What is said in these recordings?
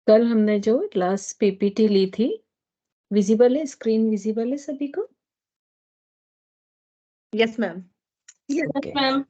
कल हमने जो लास्ट पीपीटी ली थी, विजिबल है, स्क्रीन विजिबल है सभी को? Yes ma'am. Yes ma'am.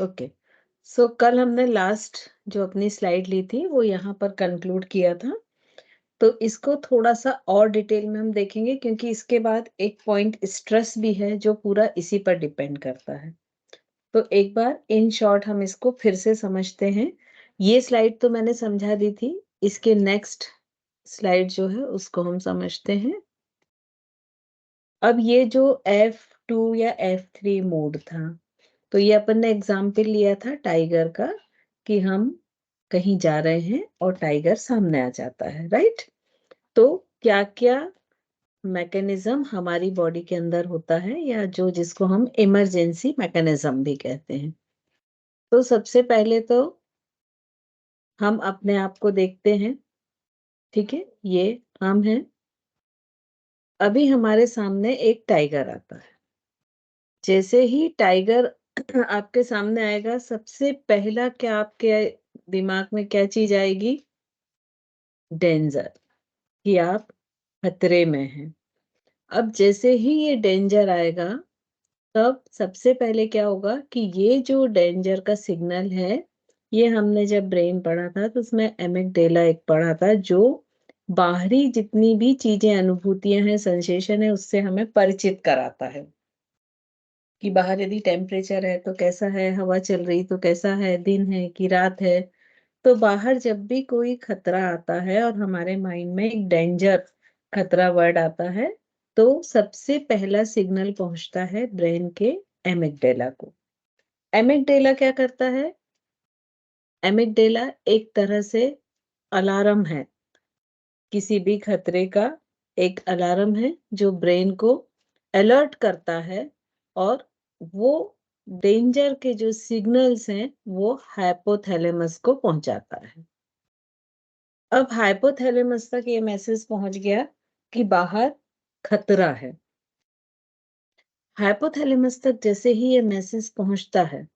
Okay, so कल हमने लास्ट जो अपनी स्लाइड ली थी वो यहाँ पर कंक्लूड किया था। तो इसको थोड़ा सा और डिटेल में हम देखेंगे, क्योंकि इसके बाद एक पॉइंट स्ट्रेस भी है जो पूरा इसी पर डिपेंड करता है। तो एक बार इन शॉर्ट हम इसको फिर से समझते हैं। ये स्लाइड तो मैंने समझा दी थी, इसके नेक्स्ट स्लाइड जो है उसको हम समझते हैं। अब ये जो F2 या F3 मोड था, तो ये अपन ने एग्जाम्पल लिया था टाइगर का, कि हम कहीं जा रहे हैं और टाइगर सामने आ जाता है, राइट? तो क्या क्या मैकेनिज्म हमारी बॉडी के अंदर होता है, या जो जिसको हम इमरजेंसी मैकेनिज्म भी कहते हैं। तो सबसे पहले तो हम अपने आप को देखते हैं, ठीक है? ये हम हैं। अभी हमारे सामने एक टाइगर आता है। जैसे ही टाइगर आपके सामने आएगा, सबसे पहला क्या आपके दिमाग में क्या चीज आएगी? डेंजर, कि आप खतरे में हैं। अब जैसे ही ये डेंजर आएगा, तब सबसे पहले क्या होगा कि ये जो डेंजर का सिग्नल है, ये हमने जब ब्रेन पढ़ा था तो उसमें एमिगडाला एक पढ़ा था, जो बाहरी जितनी भी चीजें, अनुभूतियां हैं, सेंसेशन है, उससे हमें परिचित कराता है। कि बाहर यदि टेम्परेचर है तो कैसा है, हवा चल रही तो कैसा है, दिन है कि रात है। तो बाहर जब भी कोई खतरा आता है और हमारे माइंड में एक डेंजर खतरा वर्ड आता है, तो सबसे पहला सिग्नल पहुंचता है ब्रेन के एमिगडाला को। एमिगडाला क्या करता है? एमिगडाला एक तरह से अलार्म है, किसी भी खतरे का एक अलार्म है जो ब्रेन को अलर्ट करता है, और वो डेंजर के जो सिग्नल्स हैं वो हाइपोथैलेमस को पहुंचाता है। अब हाइपोथैलेमस तक ये मैसेज पहुंच गया कि बाहर खतरा है। हाइपोथैलेमस तक जैसे ही ये मैसेज पहुंचता है,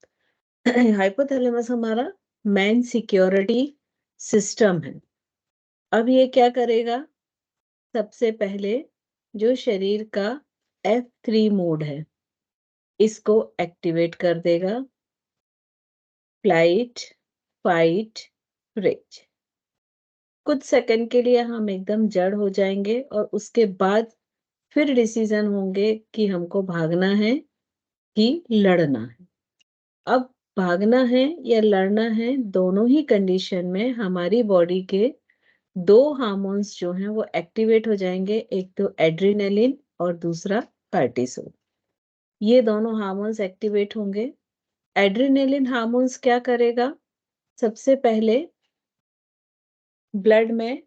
हाइपोथैलेमस हमारा मेन सिक्योरिटी सिस्टम है। अब ये क्या करेगा? सबसे पहले जो शरीर का F3 मोड है, इसको एक्टिवेट कर देगा। Flight, fight, freeze. कुछ सेकंड के लिए हम एकदम जड़ हो जाएंगे, और उसके बाद फिर डिसीजन होंगे कि हमको भागना है कि लड़ना है। अब भागना है या लड़ना है, दोनों ही कंडीशन में हमारी बॉडी के दो हार्मोन्स जो हैं वो एक्टिवेट हो जाएंगे, एक तो एड्रेनलिन और दूसरा कार्टिसोल। ये दोनों हार्मोन्स एक्टिवेट होंगे। एड्रेनलिन हार्मोन्स क्या करेगा? सबसे पहले ब्लड में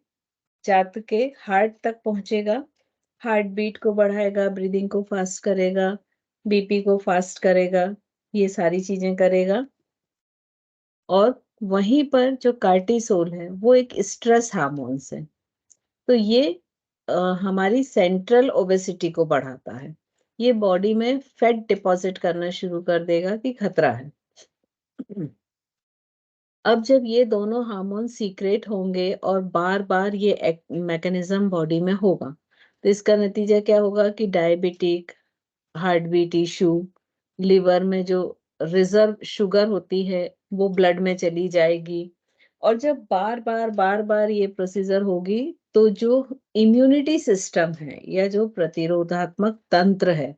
जात के हार्ट तक पहुंचेगा, हार्ट बीट को बढ़ाएगा, ब्रीदिंग को फास्ट करेगा, बीपी को फास्ट करेगा, ये सारी चीजें करेगा। और वहीं पर जो कार्टिसोल है वो एक स्ट्रेस हार्मोन्स है, तो ये हमारी सेंट्रल ओबेसिटी को बढ़ाता है। ये बॉडी में फैट डिपॉजिट करना शुरू कर देगा कि खतरा है। अब जब ये दोनों हार्मोन सीक्रेट होंगे और बार बार ये मैकेनिज्म बॉडी में होगा, तो इसका नतीजा क्या होगा कि diabetic, heart beat issue, liver में जो रिजर्व शुगर होती है वो ब्लड में चली जाएगी। और जब बार बार ये प्रोसीजर होगी, तो जो इम्यूनिटी सिस्टम है या जो प्रतिरोधात्मक तंत्र है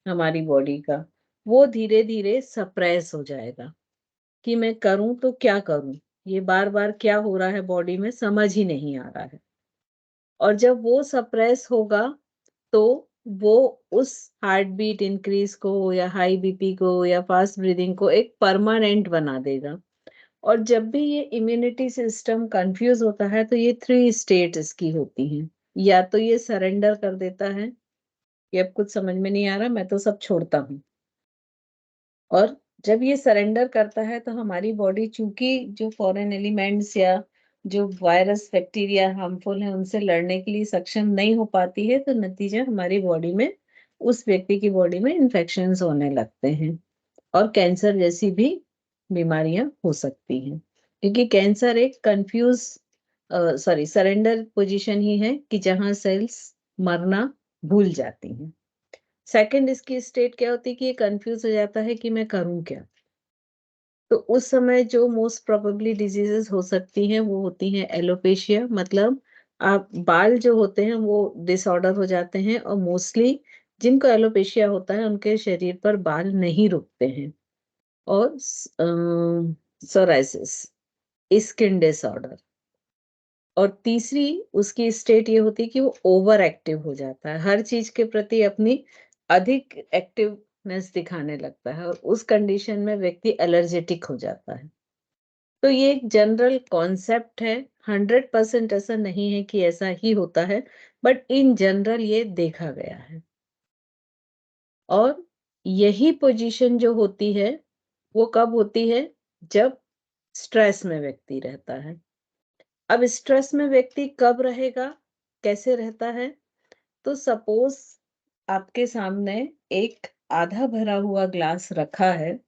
हमारी बॉडी का, वो धीरे धीरे सप्रेस हो जाएगा कि मैं करूं तो क्या करूं, ये बार बार क्या हो रहा है बॉडी में समझ ही नहीं आ रहा है। और जब वो सप्रेस होगा, तो वो उस हार्ट बीट इंक्रीज को या हाई बीपी को या फास्ट ब्रीदिंग को एक परमानेंट बना देगा। और जब भी ये इम्यूनिटी सिस्टम कंफ्यूज होता है, तो ये 3 स्टेट इसकी होती हैं। या तो ये सरेंडर कर देता है, ये अब कुछ समझ में नहीं आ रहा, मैं तो सब छोड़ता हूँ। और जब ये सरेंडर करता है, तो हमारी बॉडी, चूंकि जो फॉरेन एलिमेंट्स या जो वायरस बैक्टीरिया हार्मफुल है उनसे लड़ने के लिए सक्षम नहीं हो पाती है, तो नतीजा हमारी बॉडी में, उस व्यक्ति की बॉडी में इन्फेक्शंस होने लगते हैं, और कैंसर जैसी भी बीमारियां हो सकती हैं। क्योंकि कैंसर एक कंफ्यूज सॉरी सरेंडर पोजीशन ही है कि जहां सेल्स मरना भूल जाती हैं। सेकंड इसकी स्टेट क्या होती है कि ये कंफ्यूज हो जाता है कि मैं करूं क्या। तो उस समय जो मोस्ट प्रोबेबली डिजीजेस हो सकती हैं वो होती हैं एलोपेशिया, मतलब आप बाल जो होते हैं वो डिसऑर्डर हो जाते हैं, और मोस्टली जिनको एलोपेशिया होता है उनके शरीर पर बाल नहीं रुकते हैं। और सोराइसिस, स्किन डिसऑर्डर। और तीसरी उसकी स्टेट ये होती है कि वो ओवर एक्टिव हो जाता है, हर चीज के प्रति अपनी अधिक एक्टिवनेस दिखाने लगता है, और उस कंडीशन में व्यक्ति एलर्जेटिक हो जाता है। तो ये एक जनरल कॉन्सेप्ट है, 100% ऐसा नहीं है कि ऐसा ही होता है, बट इन जनरल ये देखा गया है। और यही पोजीशन जो होती है वो कब होती है, जब स्ट्रेस में व्यक्ति रहता है। अब स्ट्रेस में व्यक्ति कब रहेगा, कैसे रहता है? तो सपोज आपके सामने एक आधा भरा हुआ ग्लास रखा है,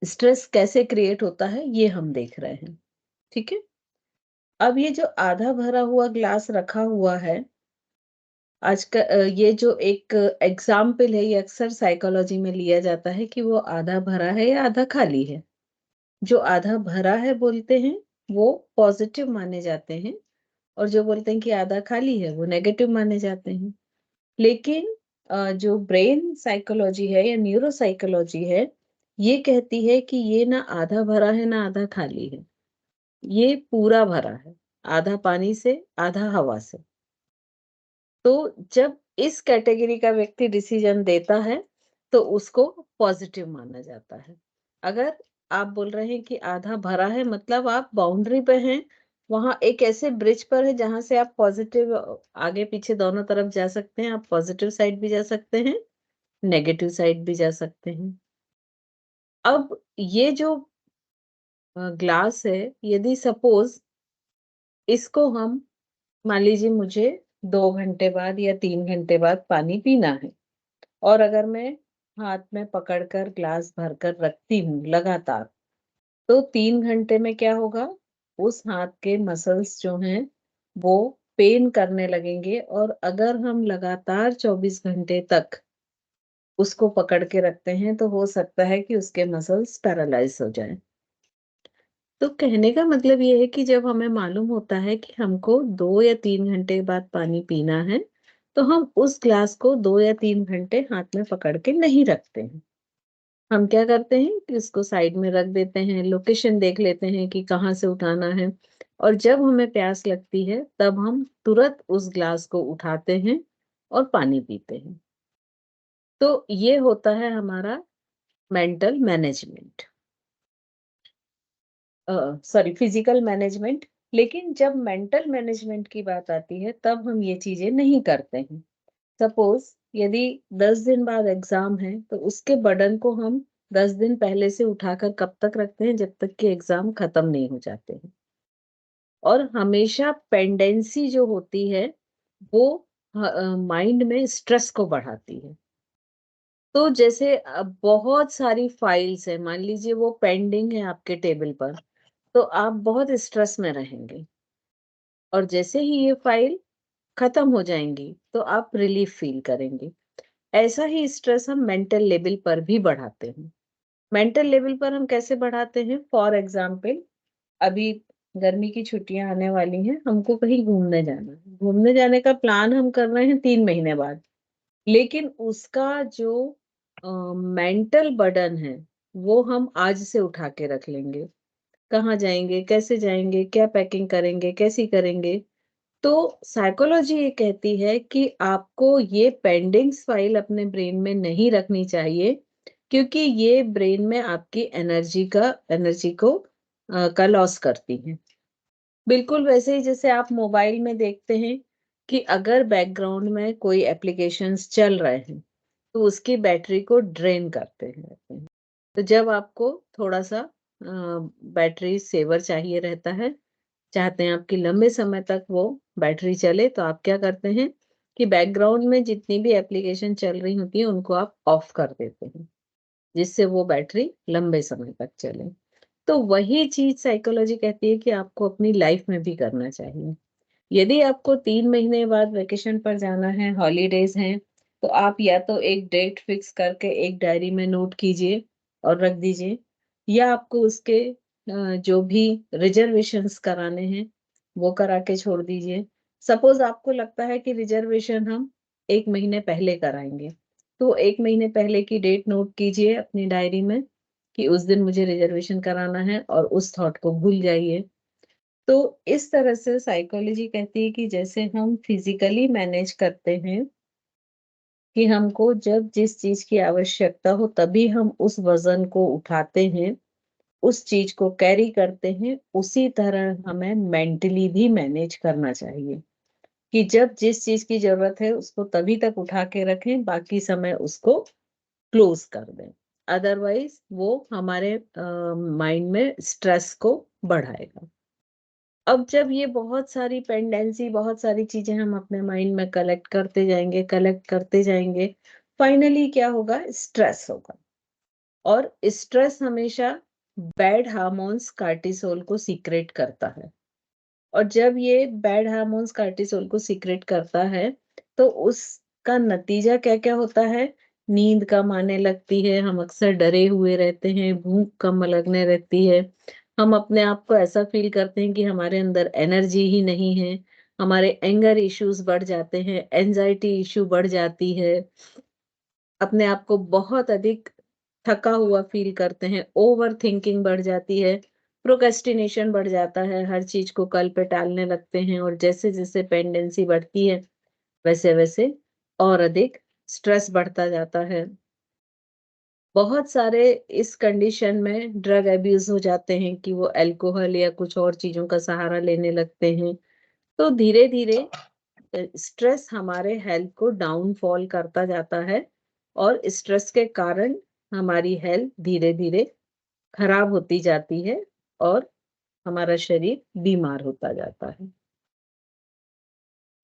स्ट्रेस कैसे क्रिएट होता है ये हम देख रहे हैं, ठीक है। अब ये जो आधा भरा हुआ ग्लास रखा हुआ है, आज का ये जो एक एग्जाम्पल है, ये अक्सर साइकोलॉजी में लिया जाता है कि वो आधा भरा है या आधा खाली है। जो आधा भरा है बोलते हैं वो पॉजिटिव माने जाते हैं, और जो बोलते हैं कि आधा खाली है वो नेगेटिव माने जाते हैं। लेकिन जो ब्रेन साइकोलॉजी है या न्यूरो साइकोलॉजी है, ये कहती है कि ये ना आधा भरा है ना आधा खाली है, ये पूरा भरा है, आधा पानी से आधा हवा से। तो जब इस कैटेगरी का व्यक्ति डिसीजन देता है तो उसको पॉजिटिव माना जाता है। अगर आप बोल रहे हैं कि आधा भरा है, मतलब आप बाउंड्री पे हैं, वहां एक ऐसे ब्रिज पर है जहां से आप पॉजिटिव आगे पीछे दोनों तरफ जा सकते हैं, आप पॉजिटिव साइड भी जा सकते हैं, नेगेटिव साइड भी जा सकते हैं। अब ये जो ग्लास है, यदि सपोज इसको हम, मान लीजिए मुझे 2 घंटे बाद या 3 घंटे बाद पानी पीना है, और अगर मैं हाथ में पकड़कर ग्लास भरकर रखती हूँ लगातार, तो 3 घंटे में क्या होगा, उस हाथ के मसल्स जो हैं वो पेन करने लगेंगे, और अगर हम लगातार 24 घंटे तक उसको पकड़ के रखते हैं तो हो सकता है कि उसके मसल्स पैरालाइज हो जाए। तो कहने का मतलब ये है कि जब हमें मालूम होता है कि हमको 2 या 3 घंटे बाद पानी पीना है, तो हम उस ग्लास को 2 या 3 घंटे हाथ में पकड़ के नहीं रखते हैं। हम क्या करते हैं कि उसको साइड में रख देते हैं, लोकेशन देख लेते हैं कि कहाँ से उठाना है, और जब हमें प्यास लगती है तब हम तुरंत उस ग्लास को उठाते हैं और पानी पीते हैं। तो ये होता है हमारा mental management, sorry physical management. लेकिन जब मेंटल मैनेजमेंट की बात आती है तब हम ये चीजें नहीं करते हैं। सपोज यदि 10 दिन बाद एग्जाम है तो उसके बर्डन को हम 10 दिन पहले से उठाकर कब तक रखते हैं, जब तक कि एग्जाम खत्म नहीं हो जाते हैं। और हमेशा पेंडेंसी जो होती है वो माइंड में स्ट्रेस को बढ़ाती है। तो जैसे बहुत सारी फाइल्स है, मान लीजिए वो पेंडिंग है आपके टेबल पर, तो आप बहुत स्ट्रेस में रहेंगे, और जैसे ही ये फाइल खत्म हो जाएंगी तो आप रिलीफ फील करेंगे। ऐसा ही स्ट्रेस हम मेंटल लेवल पर भी बढ़ाते हैं। मेंटल लेवल पर हम कैसे बढ़ाते हैं, फॉर एग्जाम्पल अभी गर्मी की छुट्टियां आने वाली हैं, हमको कहीं घूमने जाना है, घूमने जाने का प्लान हम कर रहे हैं 3 महीने बाद, लेकिन उसका जो मेंटल बर्डन है वो हम आज से उठा के रख लेंगे। कहाँ जाएंगे, कैसे जाएंगे, क्या पैकिंग करेंगे, कैसी करेंगे। तो साइकोलॉजी ये कहती है कि आपको ये पेंडिंग्स फाइल अपने ब्रेन में नहीं रखनी चाहिए, क्योंकि ये ब्रेन में आपकी एनर्जी का लॉस करती है। बिल्कुल वैसे ही जैसे आप मोबाइल में देखते हैं कि अगर बैकग्राउंड में कोई एप्लीकेशंस चल रहे हैं तो उसकी बैटरी को ड्रेन करते हैं। तो जब आपको थोड़ा सा बैटरी सेवर चाहिए रहता है, चाहते हैं आपकी लंबे समय तक वो बैटरी चले, तो आप क्या करते हैं कि बैकग्राउंड में जितनी भी एप्लीकेशन चल रही होती है उनको आप ऑफ कर देते हैं, जिससे वो बैटरी लंबे समय तक चले। तो वही चीज साइकोलॉजी कहती है कि आपको अपनी लाइफ में भी करना चाहिए। यदि आपको 3 महीने बाद वेकेशन पर जाना है, हॉलीडेज हैं, तो आप या तो एक डेट फिक्स करके एक डायरी में नोट कीजिए और रख दीजिए, या आपको उसके जो भी रिजर्वेशंस कराने हैं वो करा के छोड़ दीजिए। सपोज आपको लगता है कि रिजर्वेशन हम 1 महीने पहले कराएंगे, तो 1 महीने पहले की डेट नोट कीजिए अपनी डायरी में कि उस दिन मुझे रिजर्वेशन कराना है, और उस थॉट को भूल जाइए। तो इस तरह से साइकोलॉजी कहती है कि जैसे हम फिजिकली मैनेज करते हैं कि हमको जब जिस चीज की आवश्यकता हो तभी हम उस वजन को उठाते हैं, उस चीज को कैरी करते हैं, उसी तरह हमें मेंटली भी मैनेज करना चाहिए कि जब जिस चीज की जरूरत है उसको तभी तक उठा के रखें, बाकी समय उसको क्लोज कर दें। अदरवाइज वो हमारे माइंड में स्ट्रेस को बढ़ाएगा। अब जब ये बहुत सारी पेंडेंसी, बहुत सारी चीजें हम अपने माइंड में कलेक्ट करते जाएंगे, फाइनली क्या होगा? स्ट्रेस होगा। और स्ट्रेस हमेशा बैड हार्मोन्स कार्टिसोल को सीक्रेट करता है। और जब ये बैड हार्मोन्स कार्टिसोल को सीक्रेट करता है, तो उसका नतीजा क्या क्या होता है? नींद कम आने लगती है, हम अक्सर डरे हुए रहते हैं, भूख कम लगने रहती है, हम अपने आप को ऐसा फील करते हैं कि हमारे अंदर एनर्जी ही नहीं है, हमारे एंगर इश्यूज बढ़ जाते हैं, एंजाइटी इश्यू बढ़ जाती है, अपने आप को बहुत अधिक थका हुआ फील करते हैं, ओवर थिंकिंग बढ़ जाती है, प्रोक्रेस्टिनेशन बढ़ जाता है, हर चीज को कल पे टालने लगते हैं, और जैसे जैसे पेंडेंसी बढ़ती है वैसे वैसे और अधिक स्ट्रेस बढ़ता जाता है। बहुत सारे इस कंडीशन में ड्रग अब्यूज हो जाते हैं कि वो अल्कोहल या कुछ और चीजों का सहारा लेने लगते हैं। तो धीरे धीरे स्ट्रेस हमारे हेल्थ को डाउनफॉल करता जाता है, और स्ट्रेस के कारण हमारी हेल्थ धीरे धीरे खराब होती जाती है, और हमारा शरीर बीमार होता जाता है।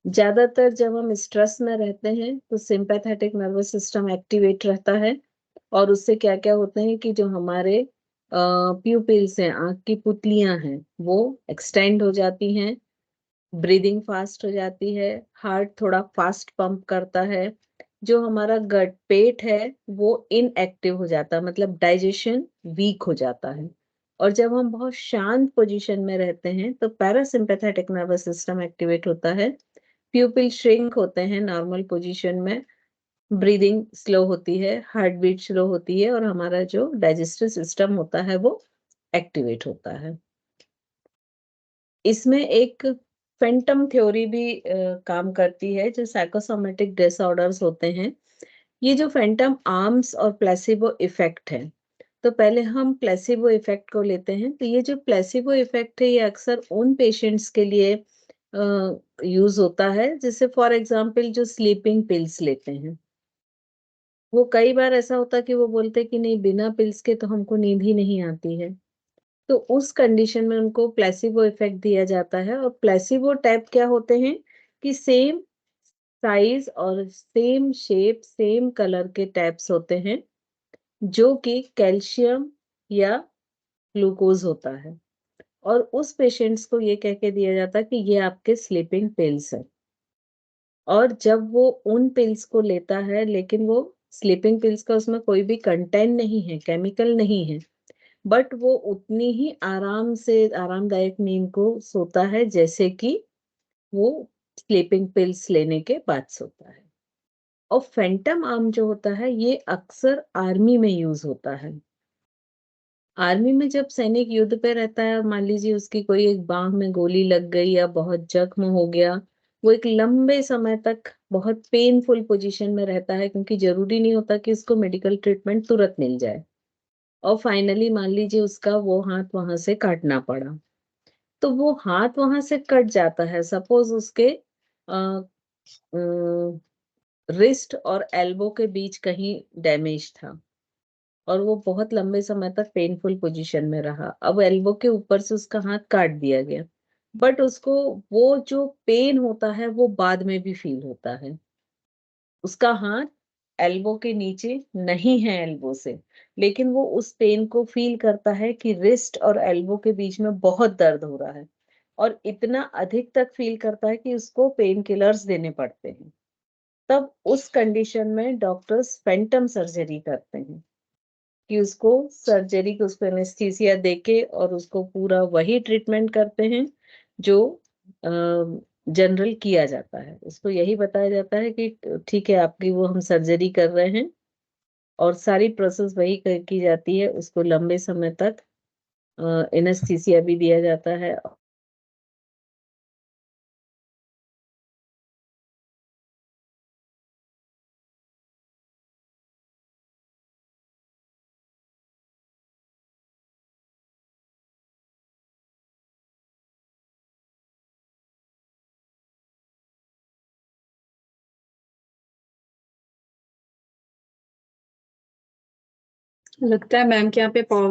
ज्यादातर जब हम स्ट्रेस में रहते हैं तो सिंपैथेटिक नर्वस सिस्टम एक्टिवेट रहता है, और उससे क्या क्या होते हैं कि जो हमारे प्यूपिल्स हैं, आंख की पुतलियां हैं, वो एक्सटेंड हो जाती हैं, ब्रीदिंग फास्ट हो जाती है, हार्ट थोड़ा फास्ट पंप करता है, जो हमारा गट पेट है वो इनएक्टिव हो जाता है, मतलब डाइजेशन वीक हो जाता है। और जब हम बहुत शांत पोजीशन में रहते हैं तो पैरासिम्पैथेटिक नर्वस सिस्टम एक्टिवेट होता है, प्यूपिल श्रिंक होते हैं नॉर्मल पोजीशन में, ब्रीदिंग स्लो होती है, हार्ट बीट स्लो होती है, और हमारा जो डाइजेस्टिव सिस्टम होता है वो एक्टिवेट होता है। इसमें एक फैंटम थ्योरी भी काम करती है, जो साइकोसोमेटिक डिसऑर्डर्स होते हैं। ये जो फैंटम आर्म्स और प्लेसिबो इफेक्ट है, तो पहले हम प्लेसिबो इफेक्ट को लेते हैं। तो ये जो प्लेसिबो इफेक्ट है ये अक्सर उन पेशेंट्स के लिए यूज होता है, जैसे फॉर एग्जांपल जो स्लीपिंग पिल्स लेते हैं, वो कई बार ऐसा होता है कि वो बोलते हैं कि नहीं, बिना पिल्स के तो हमको नींद ही नहीं आती है। तो उस कंडीशन में उनको प्लेसिबो इफेक्ट दिया जाता है। और प्लेसिबो टाइप क्या होते हैं कि सेम साइज और सेम शेप सेम कलर के टैप्स होते हैं, जो कि कैल्शियम या ग्लूकोज होता है, और उस पेशेंट्स को ये कह के दिया जाता है कि ये आपके स्लीपिंग पिल्स है। और जब वो उन पिल्स को लेता है, लेकिन वो स्लीपिंग पिल्स का उसमें कोई भी कंटेंट नहीं है, केमिकल नहीं है, बट वो उतनी ही आराम से आरामदायक नींद को सोता है जैसे कि वो स्लीपिंग पिल्स लेने के बाद सोता है। और फैंटम आर्म जो होता है ये अक्सर आर्मी में यूज होता है। आर्मी में जब सैनिक युद्ध पे रहता है और मान लीजिए उसकी कोई एक बांह में गोली लग गई या बहुत जख्म हो गया, वो एक लंबे समय तक बहुत पेनफुल पोजीशन में रहता है, क्योंकि जरूरी नहीं होता कि उसको मेडिकल ट्रीटमेंट तुरंत मिल जाए, और फाइनली मान लीजिए उसका वो हाथ वहां से काटना पड़ा। तो वो हाथ वहां से कट जाता है, सपोज उसके रिस्ट और एल्बो के बीच कहीं डैमेज था, और वो बहुत लंबे समय तक पेनफुल पोजीशन में रहा। अब एल्बो के ऊपर से उसका हाथ काट दिया गया, बट उसको वो जो पेन होता है वो बाद में भी फील होता है। उसका हाथ एल्बो के नीचे नहीं है एल्बो से, लेकिन वो उस पेन को फील करता है कि रिस्ट और एल्बो के बीच में बहुत दर्द हो रहा है, और इतना अधिक तक फील करता है कि उसको पेन किलर्स देने पड़ते हैं। तब उस कंडीशन में डॉक्टर्स फैंटम सर्जरी करते हैं कि उसको सर्जरी को, उसको एनेस्थीसिया देके और उसको पूरा वही ट्रीटमेंट करते हैं जो जनरल किया जाता है। उसको यही बताया जाता है कि ठीक है, आपकी वो हम सर्जरी कर रहे हैं, और सारी प्रोसेस वही की जाती है। उसको लंबे समय तक एनेस्थीसिया भी दिया जाता है। लगता है मैम के यहाँ पे पावर